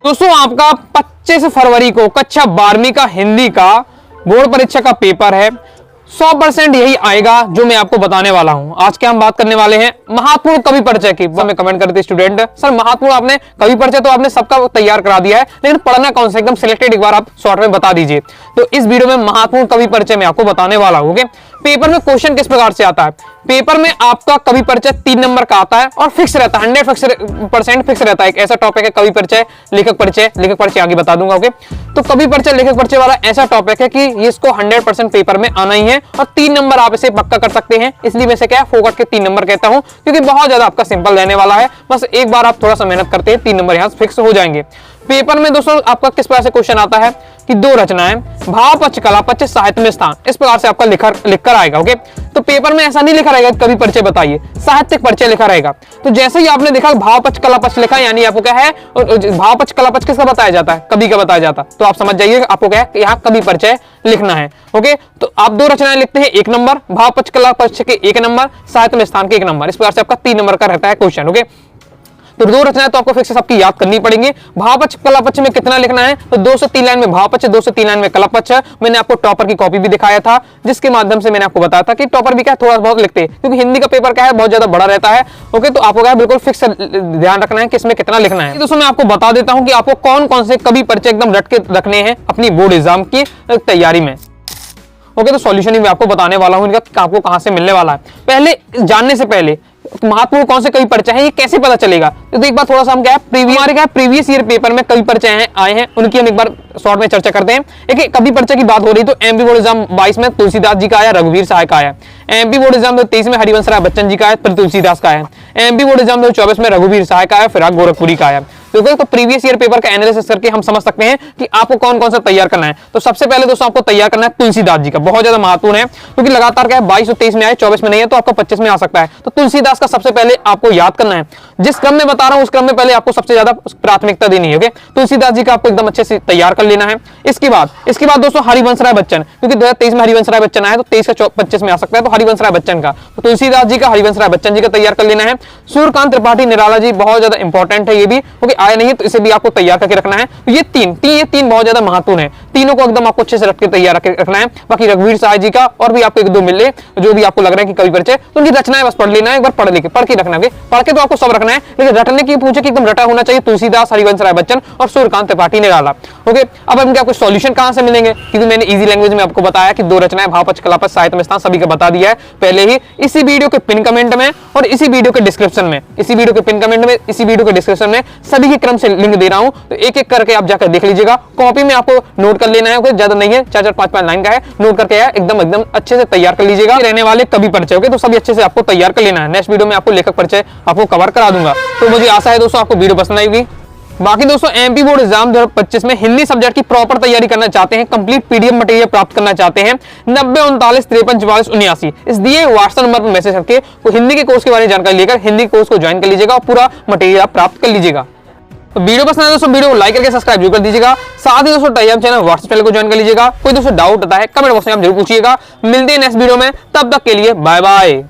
दोस्तों आपका 25 फरवरी को कक्षा 12वीं का हिंदी का बोर्ड परीक्षा का पेपर है। 100% यही आएगा जो मैं आपको बताने वाला हूं। आज के हम बात करने वाले हैं महत्वपूर्ण कवि परिचय की। हमें कमेंट करते थे स्टूडेंट, सर महत्वपूर्ण आपने कवि परिचय तो आपने सबका तैयार करा दिया है, लेकिन पढ़ना कौन सा एकदम सिलेक्टेड एक बार आप शॉर्ट में बता दीजिए। तो इस वीडियो में महत्वपूर्ण कवि परिचय मैं आपको बताने वाला हूं। पेपर में क्वेश्चन किस प्रकार से आता है? पेपर में आपका कवि परिचय 3 नंबर का आता है और फिक्स रहता है, 100% फिक्स रहता है। एक ऐसा टॉपिक है कवि परिचय, लेखक परिचय आगे बता दूंगा। ओके, तो कवि परिचय लेखक परिचय वाला ऐसा टॉपिक है कि इसको 100% पेपर में आना ही है और 3 नंबर आप इसे पक्का कर सकते हैं। इसलिए मैं इसे क्या फोकट के 3 नंबर कहता हूं, क्योंकि बहुत ज्यादा आपका सिंपल रहने वाला है। बस एक बार आप थोड़ा सा मेहनत करते हैं, 3 नंबर यहां फिक्स हो जाएंगे। पेपर में दोस्तों आपका किस प्रकार से क्वेश्चन आता है कि 2 रचनाएं, भाव पक्ष, कला पक्ष, साहित्य में स्थान, इस प्रकार से आपका लिखकर आएगा। ओके, तो पेपर में ऐसा नहीं लिखा रहेगा कवि परिचय बताइए, साहित्यिक परिचय लिखा रहेगा। तो जैसे ही आपने देखा भाव पक्ष कला पक्ष लिखा, यानी आपको क्या है भाव पक्ष कला पक्ष किसका बताया जाता है? कवि का बताया जाता है। तो आप समझ जाइए आपको क्या है यहाँ कवि परिचय लिखना है। ओके, तो आप 2 रचनाएं लिखते हैं 1 नंबर, भाव पक्ष कला पक्ष के 1 नंबर, साहित्य में स्थान के 1 नंबर। इस प्रकार से आपका 3 नंबर का रहता है क्वेश्चन। ओके, तो 2 रचनाएं तो आपको फिर से सबकी याद करनी पड़ेंगी। भावपक्ष कलापक्ष में कितना लिखना है? तो 2 से 3 लाइन में भावपक्ष, 2 से 3 लाइन में कलापक्ष। मैंने आपको टॉपर की कॉपी भी दिखाया था, जिसके माध्यम से मैंने आपको बताया था कि टॉपर भी क्या थोड़ा बहुत लिखते हैं, क्योंकि हिंदी का पेपर क्या है बहुत ज्यादा बड़ा रहता है। ओके, तो आपको क्या बिल्कुल फिक्स ध्यान रखना है कि इसमें कितना लिखना है। दोस्तों मैं आपको बता देता हूं कि आपको कौन कौन से कवि परिचय एकदम रट के रखने हैं अपनी बोर्ड एग्जाम की तैयारी में। ओके, तो सॉल्यूशन ही मैं आपको बताने वाला हूं इनका आपको कहां से मिलने वाला है। पहले जानने से पहले महत्वपूर्ण कौन से कवि परिचय है ये कैसे पता चलेगा? तो एक बार थोड़ा सा हम क्या प्रीवियस ईयर पेपर में कवि परिचय आए हैं, उनकी हम एक बार शॉर्ट में चर्चा करते हैं। एक कवि परिचय की बात हो रही तो एमपी बोर्ड एग्जाम 22 में तुलसीदास जी का आया, रघुवीर सहाय का आया। एमपी बोर्ड एग्जाम 23 में हरिवंश राय बच्चन जी का आया, फिर तुलसीदास का आया। एमपी बोर्ड एग्जाम 24 में रघुवीर सहाय का आया, फिर गोरखपुरी का आया। तो प्रीवियस ईयर पेपर का एनालिसिस करके हम समझ सकते हैं कि आपको कौन कौन सा तैयार करना है। तो सबसे पहले दोस्तों आपको तैयार करना है तुलसीदास जी का, बहुत ज्यादा महत्वपूर्ण है, क्योंकि लगातार क्या है 22 और 23 में आए, 24 में नहीं है, तो आपका 25 में आ सकता है। तो तुलसीदास का सबसे पहले आपको याद करना है। जिस क्रम में बता रहा हूं उस क्रम में पहले आपको सबसे ज्यादा प्राथमिकता देनी है। तुलसीदास जी का आपको एकदम अच्छे से तैयार कर लेना है। इसके बाद दोस्तों हरिवंश राय बच्चन, क्योंकि 2023 में हरिवंश राय बच्चन आया, तो 23 का 25 में आ सकता है, तो हरिवंश राय बच्चन का, तो तुलसीदास जी का हरिवंश राय बच्चन जी का तैयार कर लेना है। सूर्यकांत त्रिपाठी निराला जी बहुत ज्यादा इंपॉर्टेंट है, ये भी क्योंकि आया नहीं है तो इसे भी आपको तैयार करके रखना है। तो ये तीन बहुत ज्यादा महत्वपूर्ण है, तीनों को एकदम आपको अच्छे से रख के तैयार रखना है। बाकी रघुवीर सहाय जी का और भी आपको 1-2 मिले जो भी आपको लग रहा है कि कवि परिचय, तो उनकी रचनाएं बस पढ़ लेना है, एक बार पढ़ के रखना है। पढ़ के तो आपको सब रखना है, लेकिन रटने की पूछे कि एकदम रटा होना चाहिए तुलसीदास, हरिवंश राय बच्चन और सूर्यकांत त्रिपाठी निराला। ओके, अब इनके आपको सॉल्यूशन कहां से मिलेंगे? क्योंकि मैंने इजी लैंग्वेज में आपको बताया कि 2 रचनाएं भावपक्ष कलापक्ष साहित्य में स्थान सभी का बता दिया है पहले ही, इसी वीडियो के पिन कमेंट में और इसी वीडियो के डिस्क्रिप्शन में, इसी वीडियो के पिन कमेंट में, इसी वीडियो के डिस्क्रिप्शन में सभी के क्रम से लिंक दे रहा हूं, तो एक-एक करके आप जाकर देख लीजिएगा। कॉपी में आपको नोट कर लेना है, ज्यादा नहीं है, 4-4, 5-5 लाइन का है, नोट करके एकदम अच्छे से तैयार कर लीजिएगा। रहने वाले कवि परिचय, ओके, तो सभी अच्छे से आपको तैयार कर लेना है। नेक्स्ट वीडियो में आपको लेखक परिचय आपको कवर करा दूंगा। तो मुझे आशा है दोस्तों आपको वीडियो पसंद आएगी। बाकी दोस्तों एमपी बोर्ड एग्जाम 2025 में हिंदी सब्जेक्ट की प्रॉपर तैयारी करना चाहते हैं, कंप्लीट पीडीएफ मटेरियल प्राप्त करना चाहते हैं, 90 39 53 44 79 इस दिए व्हाट्सएप नंबर पर मैसेज करके हिंदी के कोर्स के बारे में जानकारी लेकर हिंदी कोर्स को ज्वाइन कर लीजिएगा और पूरा मटेरियल आप प्राप्त कर लीजिएगा। तो वीडियो पसंद है दोस्तों वीडियो को लाइक करके सब्सक्राइब जरूर कर दीजिएगा। साथ ही दोस्तों टेलीग्राम चैनल व्हाट्सएप चैनल को ज्वाइन कर लीजिएगा। कोई दोस्तों डाउट होता है कमेंट बॉक्स में आप जरूर पूछिएगा। मिलते हैं नेक्स्ट वीडियो में, तब तक के लिए बाय बाय।